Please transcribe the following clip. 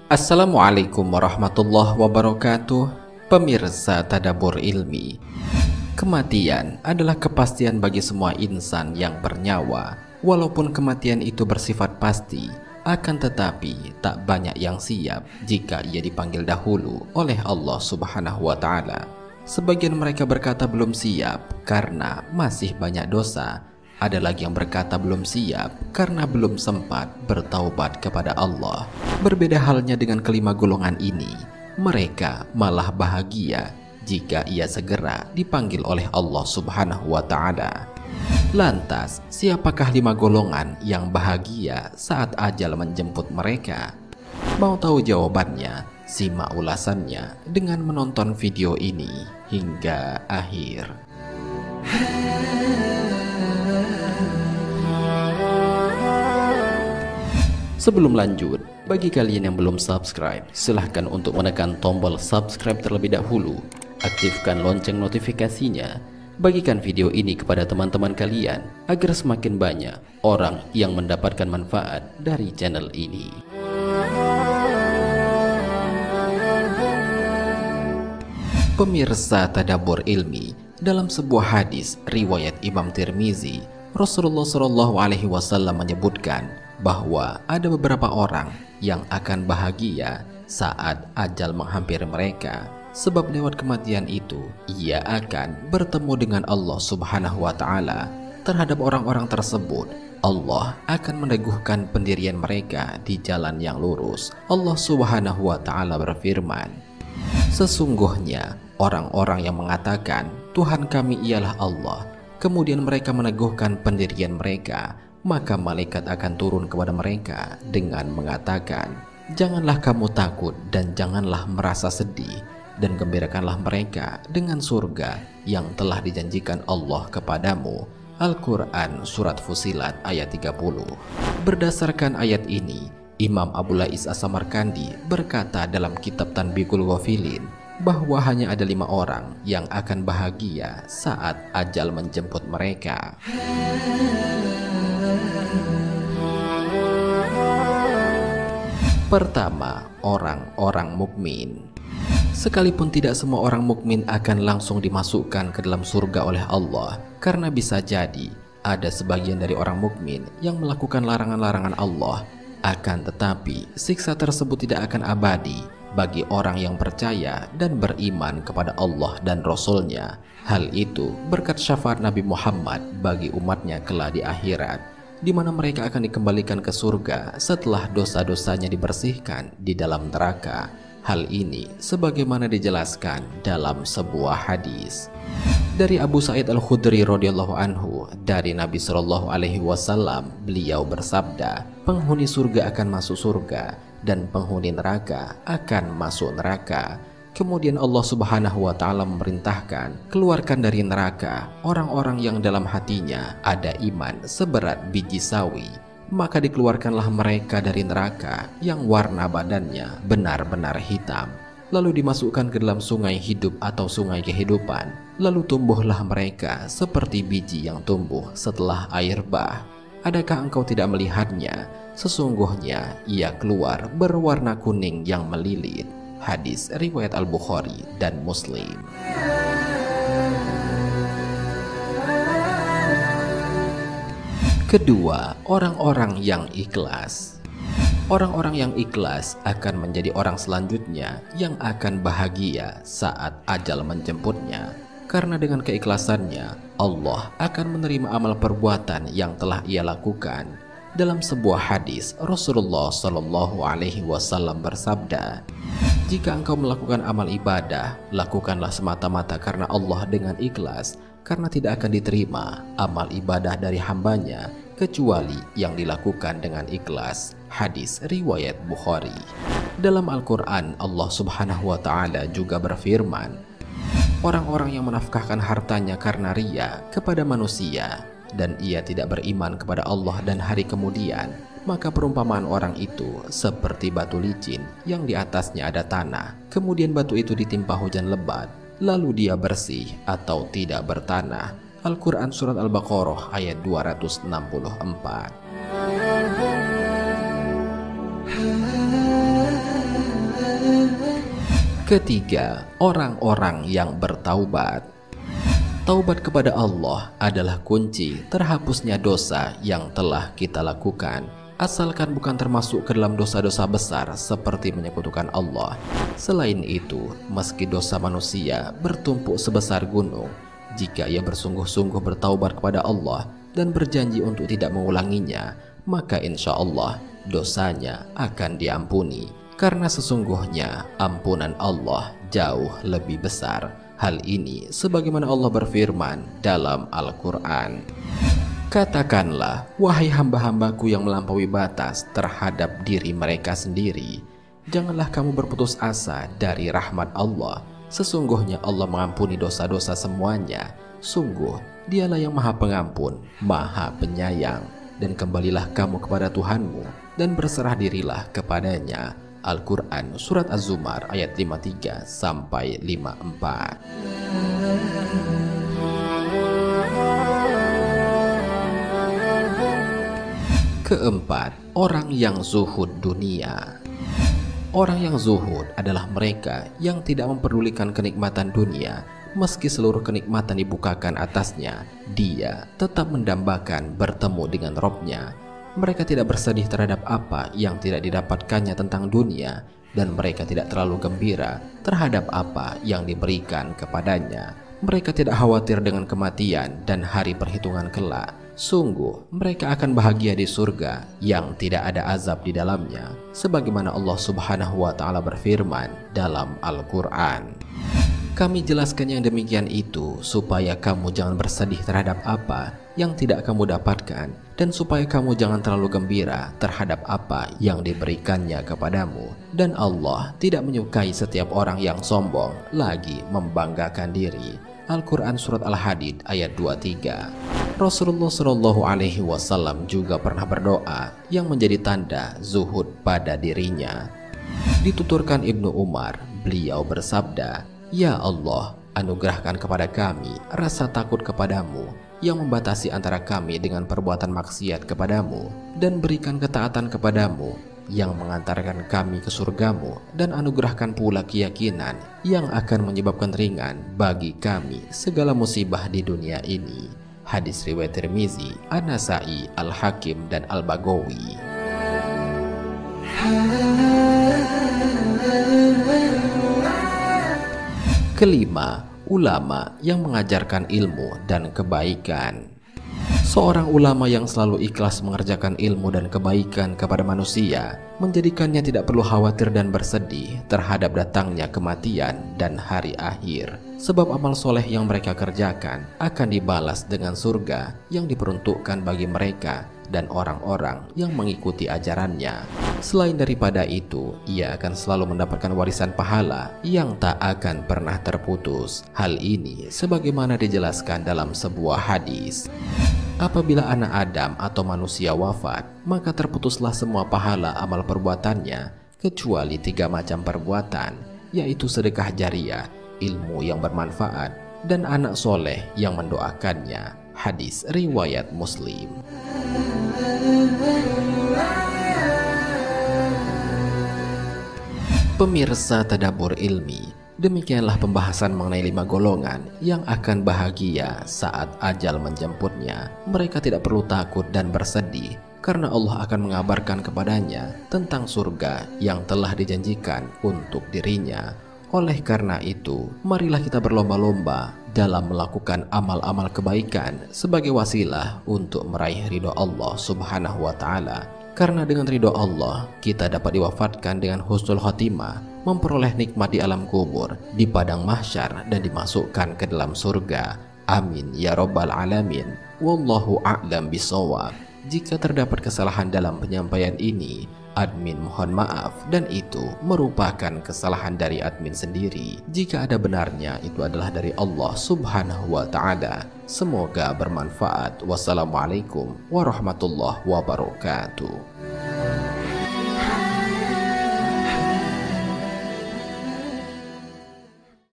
Assalamualaikum warahmatullahi wabarakatuh. Pemirsa Tadabbur Ilmi, kematian adalah kepastian bagi semua insan yang bernyawa. Walaupun kematian itu bersifat pasti, akan tetapi tak banyak yang siap jika ia dipanggil dahulu oleh Allah Subhanahu wa Ta'ala. Sebagian mereka berkata belum siap karena masih banyak dosa. Ada lagi yang berkata belum siap karena belum sempat bertaubat kepada Allah. Berbeda halnya dengan kelima golongan ini, mereka malah bahagia jika ia segera dipanggil oleh Allah Subhanahu wa Ta'ala. Lantas, siapakah lima golongan yang bahagia saat ajal menjemput mereka? Mau tahu jawabannya? Simak ulasannya dengan menonton video ini hingga akhir. Sebelum lanjut, bagi kalian yang belum subscribe, silahkan untuk menekan tombol subscribe terlebih dahulu. Aktifkan lonceng notifikasinya. Bagikan video ini kepada teman-teman kalian agar semakin banyak orang yang mendapatkan manfaat dari channel ini. Pemirsa Tadabbur Ilmi, dalam sebuah hadis riwayat Imam Tirmizi, Rasulullah SAW menyebutkan bahwa ada beberapa orang yang akan bahagia saat ajal menghampiri mereka, sebab lewat kematian itu ia akan bertemu dengan Allah Subhanahu wa Ta'ala. Terhadap orang-orang tersebut, Allah akan meneguhkan pendirian mereka di jalan yang lurus. Allah Subhanahu wa Ta'ala berfirman, "Sesungguhnya orang-orang yang mengatakan Tuhan kami ialah Allah, kemudian mereka meneguhkan pendirian mereka, maka malaikat akan turun kepada mereka dengan mengatakan, janganlah kamu takut dan janganlah merasa sedih, dan gembirakanlah mereka dengan surga yang telah dijanjikan Allah kepadamu." Al-Quran Surat Fussilat ayat 30. Berdasarkan ayat ini, Imam Abu Lais As-Samarkandi berkata dalam kitab Tanbihul Ghafilin bahwa hanya ada 5 orang yang akan bahagia saat ajal menjemput mereka. Pertama, orang-orang mukmin. Sekalipun tidak semua orang mukmin akan langsung dimasukkan ke dalam surga oleh Allah, karena bisa jadi ada sebagian dari orang mukmin yang melakukan larangan-larangan Allah. Akan tetapi, siksa tersebut tidak akan abadi bagi orang yang percaya dan beriman kepada Allah dan Rasul-Nya. Hal itu berkat syafaat Nabi Muhammad bagi umatnya kelak di akhirat, di mana mereka akan dikembalikan ke surga setelah dosa-dosanya dibersihkan di dalam neraka. Hal ini sebagaimana dijelaskan dalam sebuah hadis dari Abu Sa'id Al-Khudri radhiyallahu anhu dari Nabi Shallallahu alaihi wasallam. Beliau bersabda, penghuni surga akan masuk surga dan penghuni neraka akan masuk neraka. Kemudian Allah Subhanahu wa Ta'ala memerintahkan, keluarkan dari neraka orang-orang yang dalam hatinya ada iman seberat biji sawi. Maka dikeluarkanlah mereka dari neraka yang warna badannya benar-benar hitam, lalu dimasukkan ke dalam sungai hidup atau sungai kehidupan. Lalu tumbuhlah mereka seperti biji yang tumbuh setelah air bah. Adakah engkau tidak melihatnya? Sesungguhnya ia keluar berwarna kuning yang melilit. Hadis riwayat Al-Bukhari dan Muslim. Kedua, orang-orang yang ikhlas. Orang-orang yang ikhlas akan menjadi orang selanjutnya yang akan bahagia saat ajal menjemputnya. Karena dengan keikhlasannya, Allah akan menerima amal perbuatan yang telah ia lakukan. Dalam sebuah hadis, Rasulullah Shallallahu alaihi wasallam bersabda, jika engkau melakukan amal ibadah, lakukanlah semata-mata karena Allah dengan ikhlas, karena tidak akan diterima amal ibadah dari hambanya kecuali yang dilakukan dengan ikhlas. Hadis riwayat Bukhari. Dalam Al-Quran, Allah Subhanahu wa Ta'ala juga berfirman, orang-orang yang menafkahkan hartanya karena ria kepada manusia dan ia tidak beriman kepada Allah dan hari kemudian, maka perumpamaan orang itu seperti batu licin yang di atasnya ada tanah, kemudian batu itu ditimpa hujan lebat, lalu dia bersih atau tidak bertanah. Al-Quran Surat Al-Baqarah ayat 264. Ketiga, orang-orang yang bertaubat. Taubat kepada Allah adalah kunci terhapusnya dosa yang telah kita lakukan, asalkan bukan termasuk ke dalam dosa-dosa besar seperti menyekutukan Allah. Selain itu, meski dosa manusia bertumpuk sebesar gunung, jika ia bersungguh-sungguh bertaubat kepada Allah dan berjanji untuk tidak mengulanginya, maka insya Allah dosanya akan diampuni, karena sesungguhnya ampunan Allah jauh lebih besar. Hal ini sebagaimana Allah berfirman dalam Al-Quran, katakanlah, wahai hamba-hambaku yang melampaui batas terhadap diri mereka sendiri, janganlah kamu berputus asa dari rahmat Allah. Sesungguhnya Allah mengampuni dosa-dosa semuanya. Sungguh Dialah yang Maha Pengampun, Maha Penyayang. Dan kembalilah kamu kepada Tuhanmu dan berserah dirilah kepadanya. Al-Quran Surat Az-Zumar ayat 53 sampai 54. Keempat, orang yang zuhud dunia. Orang yang zuhud adalah mereka yang tidak memperdulikan kenikmatan dunia. Meski seluruh kenikmatan dibukakan atasnya, dia tetap mendambakan bertemu dengan Robnya. Mereka tidak bersedih terhadap apa yang tidak didapatkannya tentang dunia, dan mereka tidak terlalu gembira terhadap apa yang diberikan kepadanya. Mereka tidak khawatir dengan kematian dan hari perhitungan kelak. Sungguh mereka akan bahagia di surga yang tidak ada azab di dalamnya, sebagaimana Allah Subhanahu wa Ta'ala berfirman dalam Al-Quran, kami jelaskan yang demikian itu supaya kamu jangan bersedih terhadap apa yang tidak kamu dapatkan, dan supaya kamu jangan terlalu gembira terhadap apa yang diberikannya kepadamu. Dan Allah tidak menyukai setiap orang yang sombong lagi membanggakan diri. Al-Quran Surat Al-Hadid ayat 23. Rasulullah Shallallahu Alaihi Wasallam juga pernah berdoa yang menjadi tanda zuhud pada dirinya. Dituturkan Ibnu Umar, beliau bersabda, ya Allah, anugerahkan kepada kami rasa takut kepadamu yang membatasi antara kami dengan perbuatan maksiat kepadamu, dan berikan ketaatan kepadamu yang mengantarkan kami ke surgamu, dan anugerahkan pula keyakinan yang akan menyebabkan ringan bagi kami segala musibah di dunia ini. Hadis riwayat Tirmizi, An-Nasa'i, Al-Hakim, dan Al-Baghawi. Kelima, ulama yang mengajarkan ilmu dan kebaikan. Seorang ulama yang selalu ikhlas mengerjakan ilmu dan kebaikan kepada manusia menjadikannya tidak perlu khawatir dan bersedih terhadap datangnya kematian dan hari akhir. Sebab amal soleh yang mereka kerjakan akan dibalas dengan surga yang diperuntukkan bagi mereka dan orang-orang yang mengikuti ajarannya. Selain daripada itu, ia akan selalu mendapatkan warisan pahala yang tak akan pernah terputus. Hal ini sebagaimana dijelaskan dalam sebuah hadis. Apabila anak Adam atau manusia wafat, maka terputuslah semua pahala amal perbuatannya, kecuali 3 macam perbuatan, yaitu sedekah jariah, ilmu yang bermanfaat, dan anak soleh yang mendoakannya. Hadis riwayat Muslim. Pemirsa Tadabbur Ilmi, demikianlah pembahasan mengenai 5 golongan yang akan bahagia saat ajal menjemputnya. Mereka tidak perlu takut dan bersedih, karena Allah akan mengabarkan kepadanya tentang surga yang telah dijanjikan untuk dirinya. Oleh karena itu, marilah kita berlomba-lomba dalam melakukan amal-amal kebaikan sebagai wasilah untuk meraih ridho Allah Subhanahu wa Ta'ala. Karena dengan ridho Allah, kita dapat diwafatkan dengan husnul khotimah, memperoleh nikmat di alam kubur, di padang mahsyar, dan dimasukkan ke dalam surga. Amin ya rabbal alamin. Wallahu a'lam bishawab. Jika terdapat kesalahan dalam penyampaian ini, admin mohon maaf, dan itu merupakan kesalahan dari admin sendiri. Jika ada benarnya, itu adalah dari Allah Subhanahu wa Ta'ala. Semoga bermanfaat. Wassalamualaikum warahmatullahi wabarakatuh.